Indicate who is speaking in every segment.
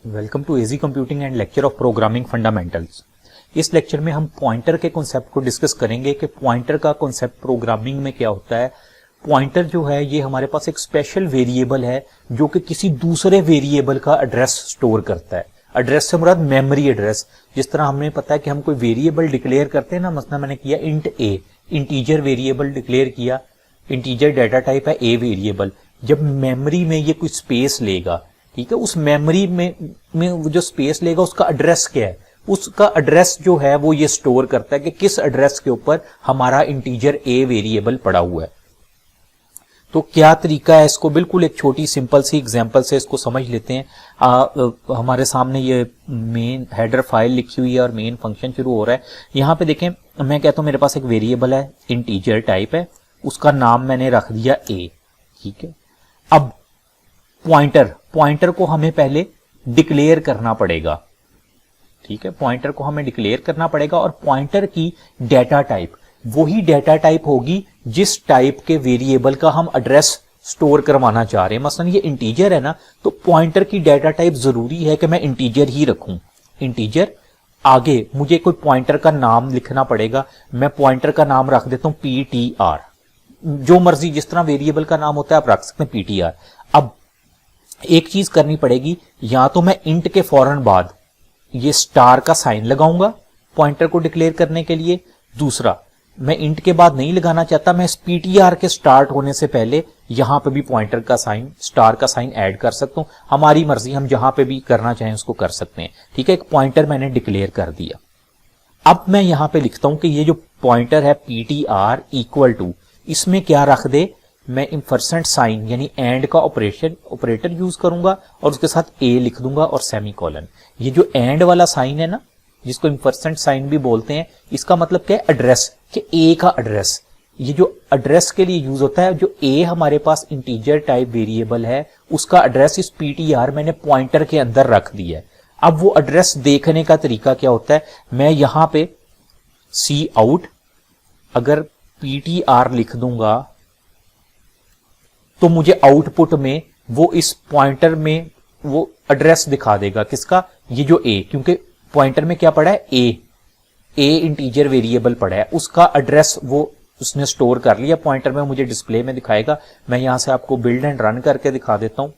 Speaker 1: Welcome to easy computing and lecture of programming fundamentals. इस lecture में हम pointer के कॉन्सेप्ट को डिस्कस करेंगे कि पॉइंटर का कॉन्सेप्ट प्रोग्रामिंग में क्या होता है। पॉइंटर जो है ये हमारे पास एक स्पेशल वेरिएबल है जो कि किसी दूसरे वेरिएबल का एड्रेस स्टोर करता है। एड्रेस से मुराद मेमोरी एड्रेस। जिस तरह हमें पता है कि हम कोई वेरिएबल डिक्लेयर करते हैं ना, मसलन मैंने किया इंट ए, इंटीजर वेरिएबल डिक्लेयर किया, इंटीजर डाटा टाइप है ए वेरिएबल। जब मेमोरी में ये कोई स्पेस लेगा, ठीक है, उस मेमोरी में वो जो स्पेस लेगा उसका एड्रेस क्या है, उसका एड्रेस जो है वो ये स्टोर करता है कि किस एड्रेस के ऊपर हमारा इंटीजर ए वेरिएबल पड़ा हुआ है। तो क्या तरीका है इसको, बिल्कुल एक छोटी सिंपल सी एग्जांपल से इसको समझ लेते हैं। हमारे सामने ये मेन हेडर फाइल लिखी हुई है और मेन फंक्शन शुरू हो रहा है। यहाँ पे देखें, मैं कहता हूं मेरे पास एक वेरिएबल है, इंटीजर टाइप है, उसका नाम मैंने रख दिया ए, ठीक है। अब पॉइंटर को हमें पहले डिक्लेयर करना पड़ेगा, ठीक है, पॉइंटर को हमें डिक्लेयर करना पड़ेगा। और पॉइंटर की डाटा टाइप वही डाटा टाइप होगी जिस टाइप के वेरिएबल का हम एड्रेस स्टोर करवाना चाह रहे हैं। मसलन ये इंटीजर है ना, तो पॉइंटर की डाटा टाइप जरूरी है कि मैं इंटीजर ही रखूं, इंटीजर। आगे मुझे कोई पॉइंटर का नाम लिखना पड़ेगा, मैं पॉइंटर का नाम रख देता हूं PTR, जो मर्जी जिस तरह वेरिएबल का नाम होता है आप रख सकते हैं PTR। अब एक चीज करनी पड़ेगी, या तो मैं इंट के फौरन बाद ये स्टार का साइन लगाऊंगा पॉइंटर को डिक्लेयर करने के लिए। दूसरा, मैं इंट के बाद नहीं लगाना चाहता, मैं इस PTR के स्टार्ट होने से पहले यहां पे भी पॉइंटर का साइन, स्टार का साइन ऐड कर सकता हूं। हमारी मर्जी, हम जहां पे भी करना चाहें उसको कर सकते हैं, ठीक है। एक पॉइंटर मैंने डिक्लेयर कर दिया। अब मैं यहां पे लिखता हूं कि ये जो पॉइंटर है PTR इक्वल टू, इसमें क्या रख दे, मैं % साइन यानी एंड का ऑपरेटर यूज करूंगा और उसके साथ ए लिख दूंगा और सेमीकोलन। ये जो एंड वाला साइन है ना, जिसको % साइन भी बोलते हैं, इसका मतलब क्या है, एड्रेस, कि ए का एड्रेस। ये जो एड्रेस के लिए यूज होता है, जो ए हमारे पास इंटीजर टाइप वेरिएबल है उसका एड्रेस इस PTR मैंने पॉइंटर के अंदर रख दिया है। अब वो एड्रेस देखने का तरीका क्या होता है, मैं यहां पे सी आउट अगर PTR लिख दूंगा तो मुझे आउटपुट में वो इस पॉइंटर में वो एड्रेस दिखा देगा, किसका, ये जो ए, क्योंकि पॉइंटर में क्या पड़ा है, ए इंटीजर वेरिएबल पड़ा है, उसका एड्रेस वो उसने स्टोर कर लिया पॉइंटर में, मुझे डिस्प्ले में दिखाएगा। मैं यहां से आपको बिल्ड एंड रन करके दिखा देता हूं।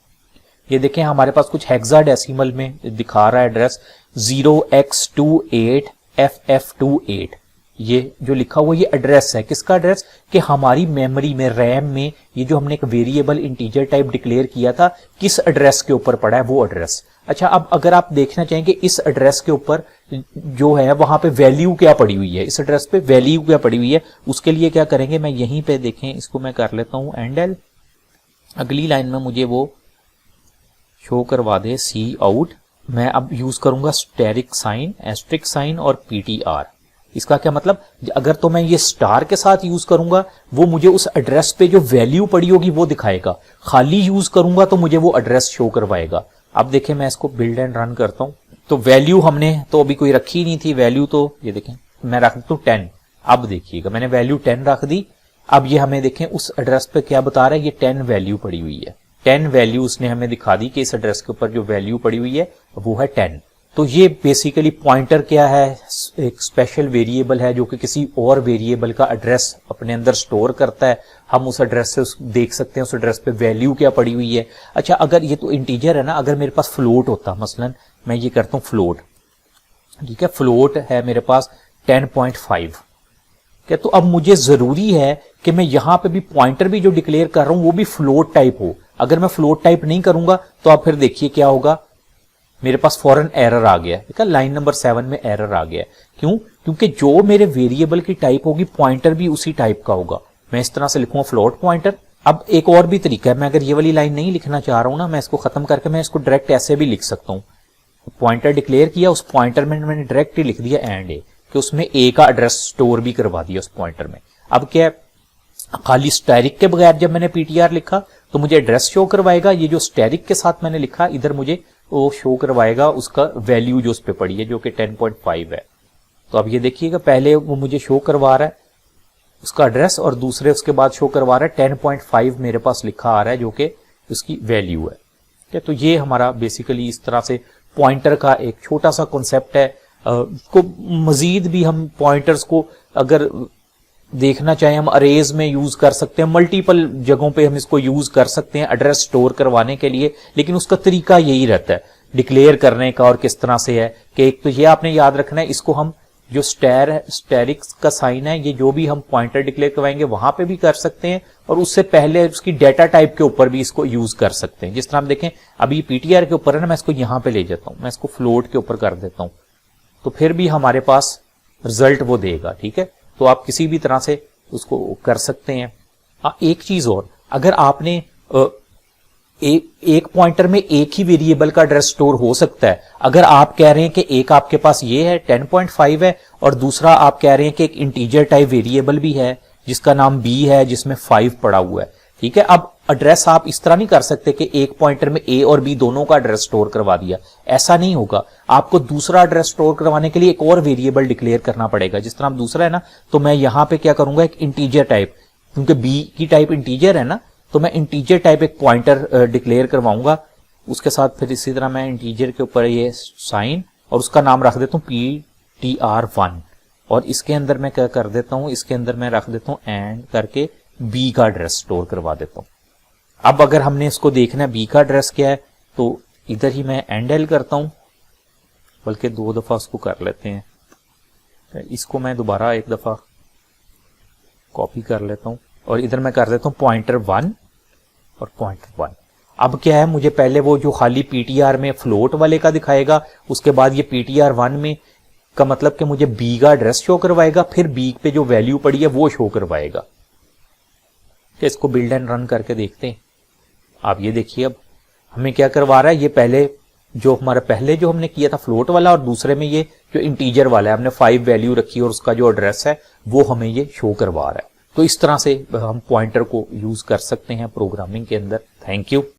Speaker 1: ये देखें, हमारे पास कुछ हेक्साडेसिमल में दिखा रहा है एड्रेस 0x28FF28। ये जो लिखा हुआ ये एड्रेस है, किसका एड्रेस, कि हमारी मेमोरी में, रैम में, ये जो हमने एक वेरिएबल इंटीजर टाइप डिक्लेयर किया था किस एड्रेस के ऊपर पड़ा है, वो एड्रेस। अच्छा, अब अगर आप देखना चाहेंगे इस एड्रेस के ऊपर जो है वहां पे वैल्यू क्या पड़ी हुई है, इस एड्रेस पे वैल्यू क्या पड़ी हुई है, उसके लिए क्या करेंगे, मैं यहीं पे देखें, इसको मैं कर लेता हूं एंडल, अगली लाइन में मुझे वो शो करवा दे सी आउट। मैं अब यूज करूंगा स्टेरिक साइन, एस्ट्रिक साइन और PTR। इसका क्या मतलब, अगर तो मैं ये स्टार के साथ यूज करूंगा वो मुझे उस एड्रेस पे जो वैल्यू पड़ी होगी वो दिखाएगा, खाली यूज करूंगा तो मुझे वो एड्रेस शो करवाएगा। अब देखें, मैं इसको बिल्ड एंड रन करता हूं, तो वैल्यू हमने तो अभी कोई रखी नहीं थी, वैल्यू तो ये देखें मैं रख देता हूं 10। अब देखिएगा मैंने वैल्यू 10 रख दी। अब ये हमें देखें उस एड्रेस पे क्या बता रहा है, ये 10 वैल्यू पड़ी हुई है, 10 वैल्यू उसने हमें दिखा दी कि इस एड्रेस के ऊपर जो वैल्यू पड़ी हुई है वो है 10। तो ये बेसिकली पॉइंटर क्या है, एक स्पेशल वेरिएबल है जो कि किसी और वेरिएबल का एड्रेस अपने अंदर स्टोर करता है। हम उस एड्रेस से देख सकते हैं उस एड्रेस पे वैल्यू क्या पड़ी हुई है। अच्छा, अगर ये तो इंटीजर है ना, अगर मेरे पास फ्लोट होता, मसलन मैं ये करता हूं फ्लोट, ठीक है, फ्लोट है मेरे पास 10.5, क्या, तो अब मुझे जरूरी है कि मैं यहां पे भी पॉइंटर भी जो डिक्लेयर कर रहा हूं वो भी फ्लोट टाइप हो। अगर मैं फ्लोट टाइप नहीं करूंगा तो आप फिर देखिए क्या होगा, मेरे पास फौरन एरर आ गया, ठीक है, लाइन नंबर 7 में एरर आ गया। क्यों, क्योंकि जो मेरे वेरिएबल की टाइप होगी पॉइंटर भी उसी टाइप का होगा। मैं इस तरह से लिखूंगा फ्लोट पॉइंटर। अब एक और भी तरीका है, मैं अगर ये वाली लाइन नहीं लिखना चाह रहा हूं ना, मैं इसको खत्म करके मैं इसको डायरेक्ट ऐसे भी लिख सकता हूं। पॉइंटर डिक्लेयर किया, उस पॉइंटर में मैंने डायरेक्ट ही लिख दिया एंड ए, कि उसमें ए का एड्रेस स्टोर भी करवा दिया उस पॉइंटर में। अब क्या, खाली स्टैरिक के बगैर जब मैंने PTR लिखा तो मुझे एड्रेस शो करवाएगा, ये जो स्टैरिक के साथ मैंने लिखा इधर मुझे वो शो करवाएगा उसका वैल्यू जो उस पे पड़ी है जो कि 10.5 है। तो अब ये देखिएगा, पहले वो मुझे शो करवा रहा है उसका एड्रेस और दूसरे उसके बाद शो करवा रहा है 10.5 मेरे पास लिखा आ रहा है जो कि उसकी वैल्यू है। तो ये हमारा बेसिकली इस तरह से पॉइंटर का एक छोटा सा कॉन्सेप्ट है। को मजीद भी हम पॉइंटर्स को अगर देखना चाहें हम अरेज में यूज कर सकते हैं, मल्टीपल जगहों पे हम इसको यूज कर सकते हैं एड्रेस स्टोर करवाने के लिए, लेकिन उसका तरीका यही रहता है डिक्लेयर करने का। और किस तरह से है कि एक तो ये आपने याद रखना है, इसको हम जो स्टेरिक्स का साइन है, ये जो भी हम पॉइंटर डिक्लेयर करवाएंगे वहां पे भी कर सकते हैं, और उससे पहले उसकी डेटा टाइप के ऊपर भी इसको यूज कर सकते हैं। जिस तरह हम देखें अभी पीटीआर के ऊपर है ना, मैं इसको यहां पे ले जाता हूं, मैं इसको फ्लोट के ऊपर कर देता हूं, तो फिर भी हमारे पास रिजल्ट वो देगा। ठीक है, तो आप किसी भी तरह से उसको कर सकते हैं। एक चीज और, अगर आपने एक पॉइंटर में एक ही वेरिएबल का एड्रेस स्टोर हो सकता है। अगर आप कह रहे हैं कि एक आपके पास ये है 10.5 है, और दूसरा आप कह रहे हैं कि एक इंटीजर टाइप वेरिएबल भी है जिसका नाम b है, जिसमें 5 पड़ा हुआ है। ठीक है, अब एड्रेस आप इस तरह नहीं कर सकते कि एक पॉइंटर में a और b दोनों का एड्रेस स्टोर करवा दिया, ऐसा नहीं होगा। आपको दूसरा एड्रेस स्टोर करवाने के लिए एक और वेरिएबल डिक्लेयर करना पड़ेगा। जिस तरह दूसरा है ना, तो मैं यहां पे क्या करूंगा, एक इंटीजर टाइप, क्योंकि b की टाइप इंटीजर है ना, तो मैं इंटीजर टाइप एक पॉइंटर डिक्लेयर करवाऊंगा। उसके साथ फिर इसी तरह मैं इंटीजर के ऊपर ये साइन और उसका नाम रख देता हूं ptr1, और इसके अंदर मैं क्या कर देता हूं, इसके अंदर मैं रख देता हूं एंड करके b का एड्रेस स्टोर करवा देता हूं। अब अगर हमने इसको देखना है b का एड्रेस क्या है, तो इधर ही मैं एंड एल करता हूं, बल्कि 2 दफा उसको कर लेते हैं। इसको मैं दोबारा एक दफा कॉपी कर लेता हूं, और इधर मैं कर देता हूं पॉइंटर 1 और पॉइंटर 1। अब क्या है, मुझे पहले वो जो खाली पीटीआर में फ्लोट वाले का दिखाएगा, उसके बाद ये पीटीआर 1 में का मतलब कि मुझे b का एड्रेस शो करवाएगा, फिर b पे जो वैल्यू पड़ी है वो शो करवाएगा। तो इसको बिल्ड एंड रन करके देखते हैं। आप ये देखिए अब हमें क्या करवा रहा है, ये पहले जो हमारा पहले जो हमने किया था फ्लोट वाला, और दूसरे में ये जो इंटीजर वाला है हमने 5 वैल्यू रखी और उसका जो एड्रेस है वो हमें ये शो करवा रहा है। तो इस तरह से हम पॉइंटर को यूज कर सकते हैं प्रोग्रामिंग के अंदर। Thank you.